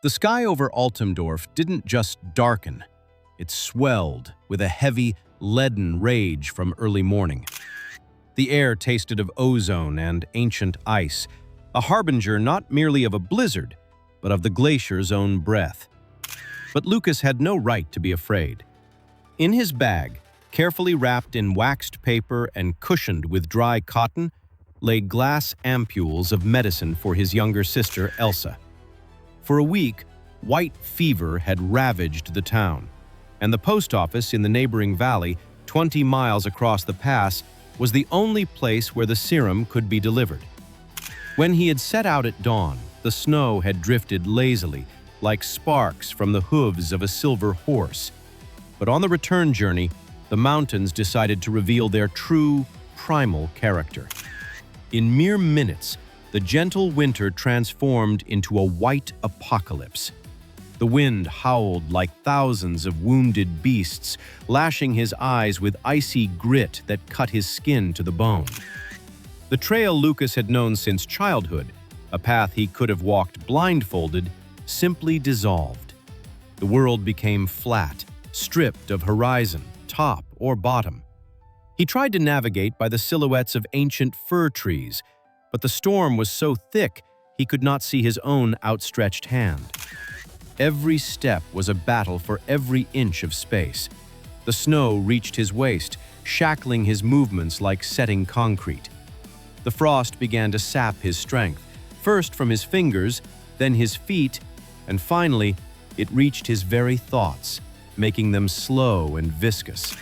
The sky over Altemdorf didn't just darken, it swelled with a heavy, leaden rage from early morning. The air tasted of ozone and ancient ice, a harbinger not merely of a blizzard, but of the glacier's own breath. But Lucas had no right to be afraid. In his bag, carefully wrapped in waxed paper and cushioned with dry cotton, lay glass ampoules of medicine for his younger sister, Elsa. For a week, white fever had ravaged the town, and the post office in the neighboring valley, 20 miles across the pass, was the only place where the serum could be delivered. When he had set out at dawn, the snow had drifted lazily, like sparks from the hooves of a silver horse. But on the return journey, the mountains decided to reveal their true, primal character. In mere minutes, the gentle winter transformed into a white apocalypse. The wind howled like thousands of wounded beasts, lashing his eyes with icy grit that cut his skin to the bone. The trail Lucas had known since childhood, a path he could have walked blindfolded, simply dissolved. The world became flat, stripped of horizon, top or bottom. He tried to navigate by the silhouettes of ancient fir trees, but the storm was so thick he could not see his own outstretched hand. Every step was a battle for every inch of space. The snow reached his waist, shackling his movements like setting concrete. The frost began to sap his strength, first from his fingers, then his feet, and finally, it reached his very thoughts, making them slow and viscous.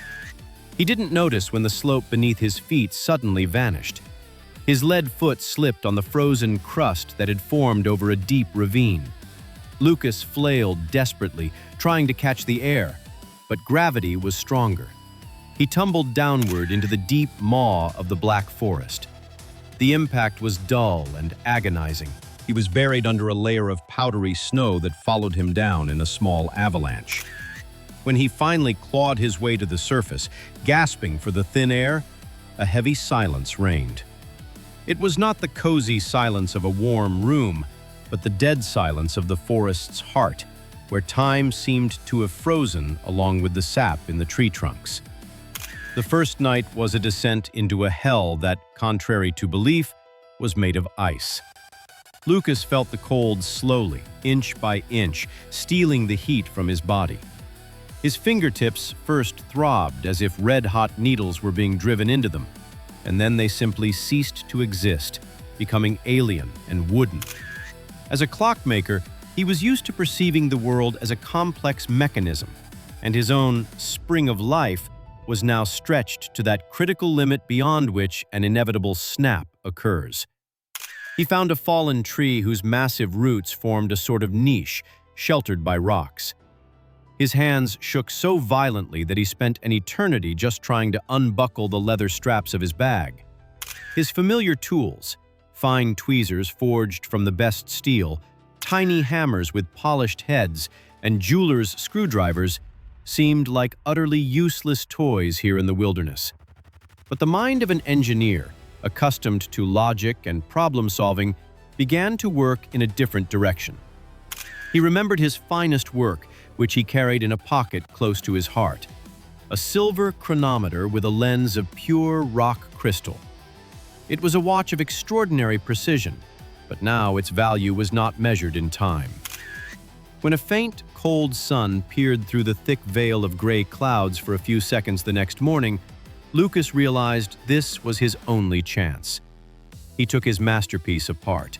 He didn't notice when the slope beneath his feet suddenly vanished. His lead foot slipped on the frozen crust that had formed over a deep ravine. Lucas flailed desperately, trying to catch the air, but gravity was stronger. He tumbled downward into the deep maw of the black forest. The impact was dull and agonizing. He was buried under a layer of powdery snow that followed him down in a small avalanche. When he finally clawed his way to the surface, gasping for the thin air, a heavy silence reigned. It was not the cozy silence of a warm room, but the dead silence of the forest's heart, where time seemed to have frozen along with the sap in the tree trunks. The first night was a descent into a hell that, contrary to belief, was made of ice. Lucas felt the cold slowly, inch by inch, stealing the heat from his body. His fingertips first throbbed as if red-hot needles were being driven into them, and then they simply ceased to exist, becoming alien and wooden. As a clockmaker, he was used to perceiving the world as a complex mechanism, and his own spring of life was now stretched to that critical limit beyond which an inevitable snap occurs. He found a fallen tree whose massive roots formed a sort of niche, sheltered by rocks. His hands shook so violently that he spent an eternity just trying to unbuckle the leather straps of his bag. His familiar tools, fine tweezers forged from the best steel, tiny hammers with polished heads, and jeweler's screwdrivers, seemed like utterly useless toys here in the wilderness. But the mind of an engineer, accustomed to logic and problem-solving, began to work in a different direction. He remembered his finest work, which he carried in a pocket close to his heart, a silver chronometer with a lens of pure rock crystal. It was a watch of extraordinary precision, but now its value was not measured in time. When a faint, cold sun peered through the thick veil of gray clouds for a few seconds the next morning, Lucas realized this was his only chance. He took his masterpiece apart.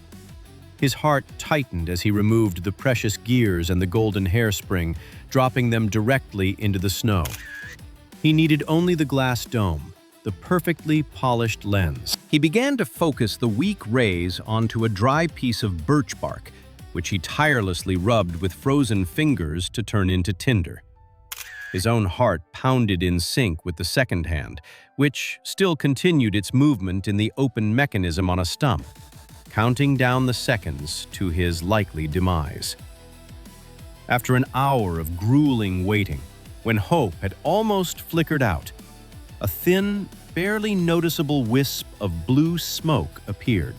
His heart tightened as he removed the precious gears and the golden hairspring, dropping them directly into the snow. He needed only the glass dome, the perfectly polished lens. He began to focus the weak rays onto a dry piece of birch bark, which he tirelessly rubbed with frozen fingers to turn into tinder. His own heart pounded in sync with the second hand, which still continued its movement in the open mechanism on a stump, counting down the seconds to his likely demise. After an hour of grueling waiting, when hope had almost flickered out, a thin, barely noticeable wisp of blue smoke appeared.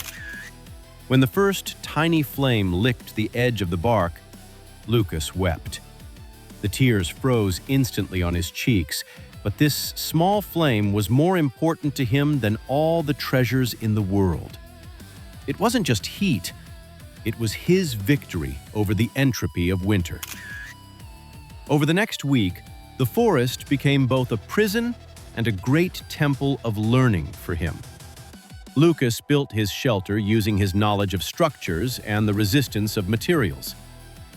When the first tiny flame licked the edge of the bark, Lucas wept. The tears froze instantly on his cheeks, but this small flame was more important to him than all the treasures in the world. It wasn't just heat, it was his victory over the entropy of winter. Over the next week, the forest became both a prison and a great temple of learning for him. Lucas built his shelter using his knowledge of structures and the resistance of materials.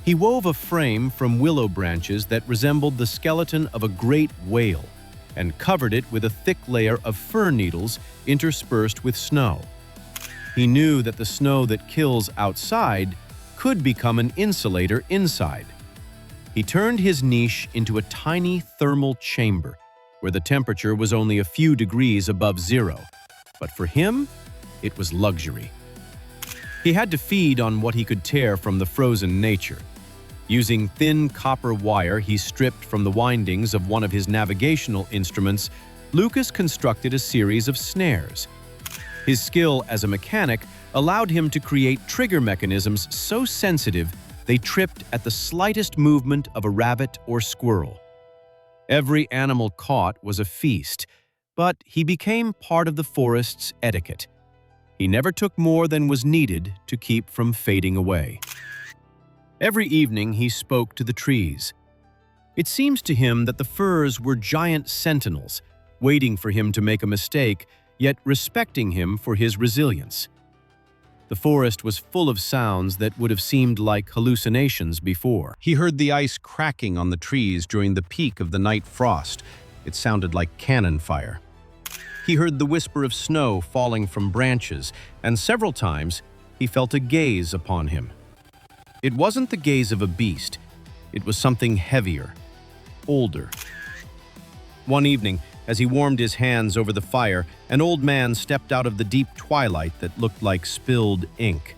He wove a frame from willow branches that resembled the skeleton of a great whale and covered it with a thick layer of fir needles interspersed with snow. He knew that the snow that kills outside could become an insulator inside. He turned his niche into a tiny thermal chamber where the temperature was only a few degrees above zero. But for him, it was luxury. He had to feed on what he could tear from the frozen nature. Using thin copper wire he stripped from the windings of one of his navigational instruments, Lucas constructed a series of snares. His skill as a mechanic allowed him to create trigger mechanisms so sensitive they tripped at the slightest movement of a rabbit or squirrel. Every animal caught was a feast, but he became part of the forest's etiquette. He never took more than was needed to keep from fading away. Every evening he spoke to the trees. It seems to him that the firs were giant sentinels, waiting for him to make a mistake, yet respecting him for his resilience. The forest was full of sounds that would have seemed like hallucinations before. He heard the ice cracking on the trees during the peak of the night frost. It sounded like cannon fire. He heard the whisper of snow falling from branches, and several times he felt a gaze upon him. It wasn't the gaze of a beast. It was something heavier, older. One evening, as he warmed his hands over the fire, an old man stepped out of the deep twilight that looked like spilled ink.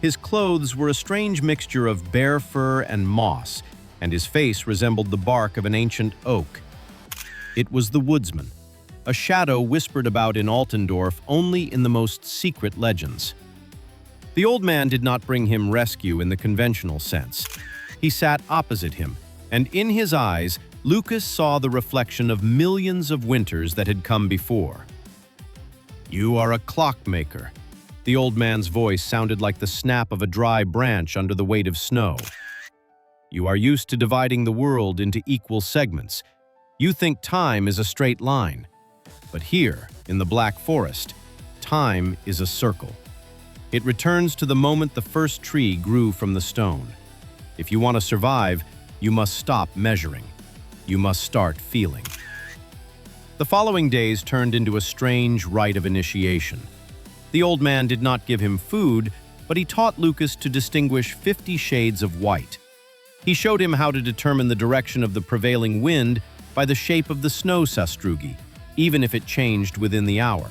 His clothes were a strange mixture of bear fur and moss, and his face resembled the bark of an ancient oak. It was the woodsman, a shadow whispered about in Altendorf only in the most secret legends. The old man did not bring him rescue in the conventional sense. He sat opposite him, and in his eyes, Lucas saw the reflection of millions of winters that had come before. "You are a clockmaker." The old man's voice sounded like the snap of a dry branch under the weight of snow. "You are used to dividing the world into equal segments. You think time is a straight line. But here, in the Black Forest, time is a circle. It returns to the moment the first tree grew from the stone. If you want to survive, you must stop measuring. You must start feeling." The following days turned into a strange rite of initiation. The old man did not give him food, but he taught Lucas to distinguish 50 shades of white. He showed him how to determine the direction of the prevailing wind by the shape of the snow sastrugi, even if it changed within the hour.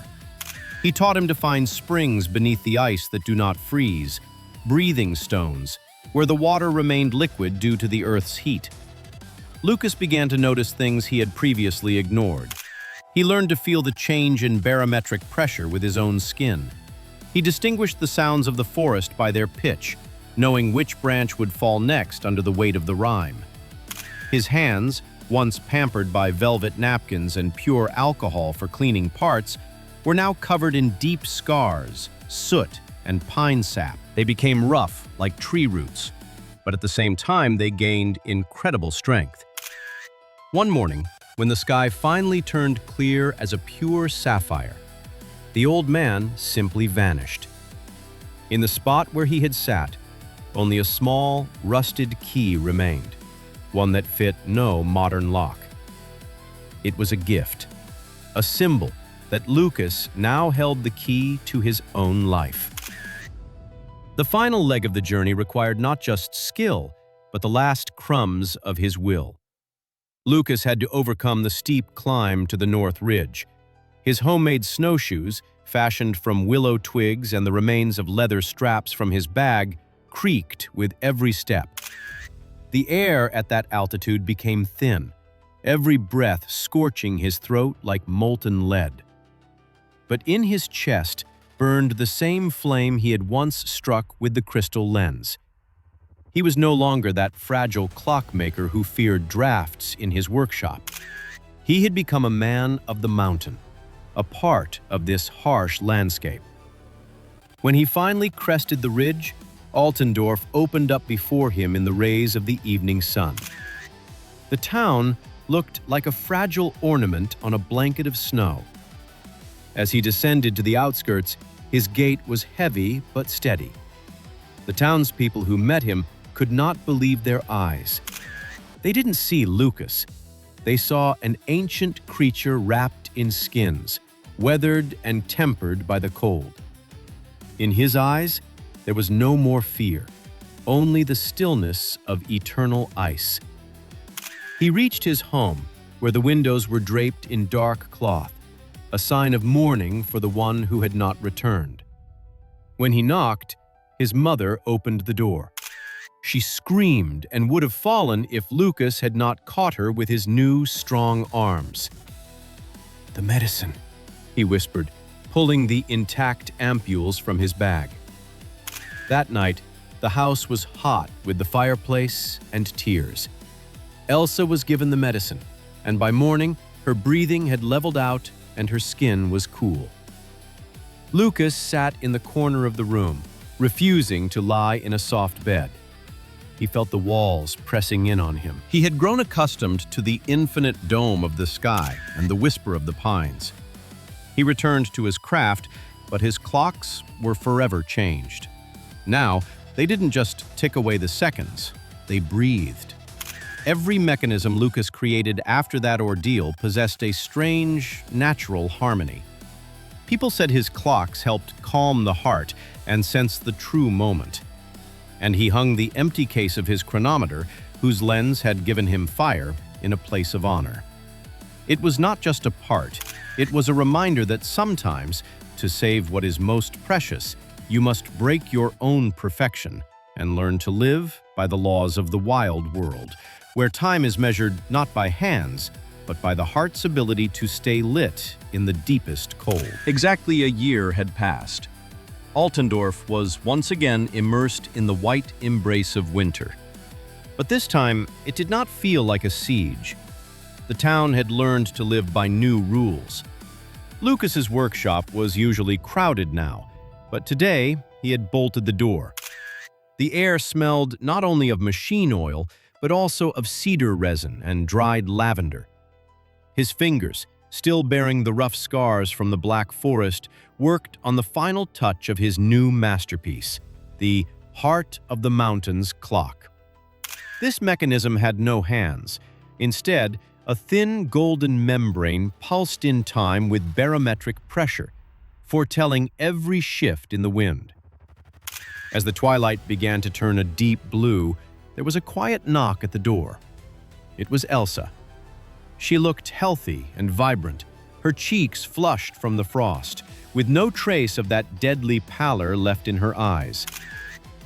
He taught him to find springs beneath the ice that do not freeze, breathing stones, where the water remained liquid due to the Earth's heat. Lucas began to notice things he had previously ignored. He learned to feel the change in barometric pressure with his own skin. He distinguished the sounds of the forest by their pitch, knowing which branch would fall next under the weight of the rime. His hands, once pampered by velvet napkins and pure alcohol for cleaning parts, were now covered in deep scars, soot, and pine sap. They became rough, like tree roots, but at the same time they gained incredible strength. One morning, when the sky finally turned clear as a pure sapphire, the old man simply vanished. In the spot where he had sat, only a small, rusted key remained, one that fit no modern lock. It was a gift, a symbol that Lucas now held the key to his own life. The final leg of the journey required not just skill, but the last crumbs of his will. Lucas had to overcome the steep climb to the North Ridge. His homemade snowshoes, fashioned from willow twigs and the remains of leather straps from his bag, creaked with every step. The air at that altitude became thin, every breath scorching his throat like molten lead. But in his chest burned the same flame he had once struck with the crystal lens. He was no longer that fragile clockmaker who feared drafts in his workshop. He had become a man of the mountain, a part of this harsh landscape. When he finally crested the ridge, Altendorf opened up before him in the rays of the evening sun. The town looked like a fragile ornament on a blanket of snow. As he descended to the outskirts, his gait was heavy but steady. The townspeople who met him could not believe their eyes. They didn't see Lucas. They saw an ancient creature wrapped in skins, weathered and tempered by the cold. In his eyes, there was no more fear, only the stillness of eternal ice. He reached his home, where the windows were draped in dark cloth, a sign of mourning for the one who had not returned. When he knocked, his mother opened the door. She screamed and would have fallen if Lucas had not caught her with his new, strong arms. "The medicine," he whispered, pulling the intact ampules from his bag. That night, the house was hot with the fireplace and tears. Elsa was given the medicine, and by morning, her breathing had leveled out and her skin was cool. Lucas sat in the corner of the room, refusing to lie in a soft bed. He felt the walls pressing in on him. He had grown accustomed to the infinite dome of the sky and the whisper of the pines. He returned to his craft, but his clocks were forever changed. Now, they didn't just tick away the seconds, they breathed. Every mechanism Lucas created after that ordeal possessed a strange, natural harmony. People said his clocks helped calm the heart and sense the true moment. And he hung the empty case of his chronometer, whose lens had given him fire, in a place of honor. It was not just a part, it was a reminder that sometimes, to save what is most precious, you must break your own perfection and learn to live by the laws of the wild world, where time is measured not by hands, but by the heart's ability to stay lit in the deepest cold. Exactly a year had passed. Altendorf was once again immersed in the white embrace of winter. But this time, it did not feel like a siege. The town had learned to live by new rules. Lucas's workshop was usually crowded now, but today he had bolted the door. The air smelled not only of machine oil, but also of cedar resin and dried lavender. His fingers, still bearing the rough scars from the Black Forest, worked on the final touch of his new masterpiece, the Heart of the Mountains clock. This mechanism had no hands. Instead, a thin golden membrane pulsed in time with barometric pressure, foretelling every shift in the wind. As the twilight began to turn a deep blue, there was a quiet knock at the door. It was Elsa. She looked healthy and vibrant, her cheeks flushed from the frost, with no trace of that deadly pallor left in her eyes.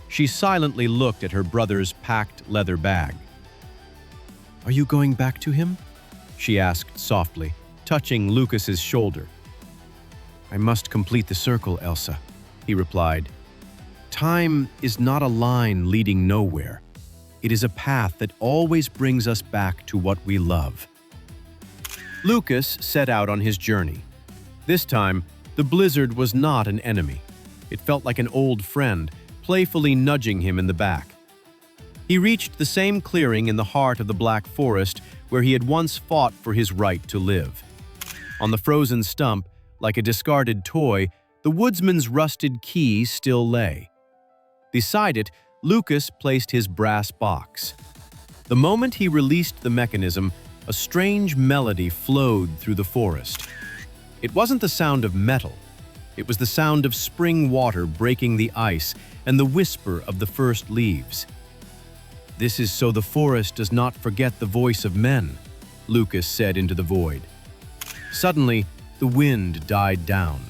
She silently looked at her brother's packed leather bag. "Are you going back to him?" she asked softly, touching Lucas's shoulder. "I must complete the circle, Elsa," he replied. "Time is not a line leading nowhere. It is a path that always brings us back to what we love." Lucas set out on his journey. This time, the blizzard was not an enemy. It felt like an old friend, playfully nudging him in the back. He reached the same clearing in the heart of the Black Forest where he had once fought for his right to live. On the frozen stump, like a discarded toy, the woodsman's rusted key still lay. Beside it, Lucas placed his brass box. The moment he released the mechanism, a strange melody flowed through the forest. It wasn't the sound of metal. It was the sound of spring water breaking the ice and the whisper of the first leaves. "This is so the forest does not forget the voice of men," Lucas said into the void. Suddenly, the wind died down.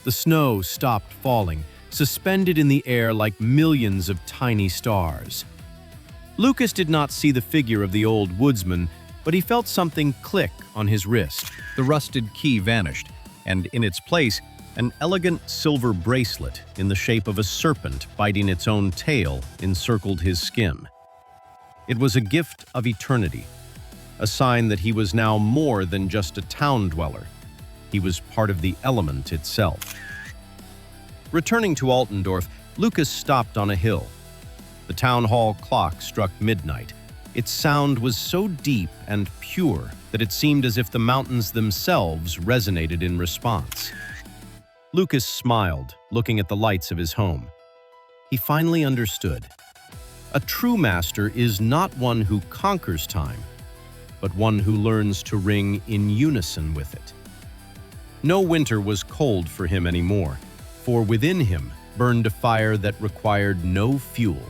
The snow stopped falling, suspended in the air like millions of tiny stars. Lucas did not see the figure of the old woodsman, but he felt something click on his wrist. The rusted key vanished, and in its place, An elegant silver bracelet in the shape of a serpent biting its own tail encircled his skin. It was a gift of eternity, a sign that he was now more than just a town dweller. He was part of the element itself. Returning to Altendorf, Lucas stopped on a hill. The town hall clock struck midnight. Its sound was so deep and pure that it seemed as if the mountains themselves resonated in response. Lucas smiled, looking at the lights of his home. He finally understood. A true master is not one who conquers time, but one who learns to ring in unison with it. No winter was cold for him anymore, for within him burned a fire that required no fuel.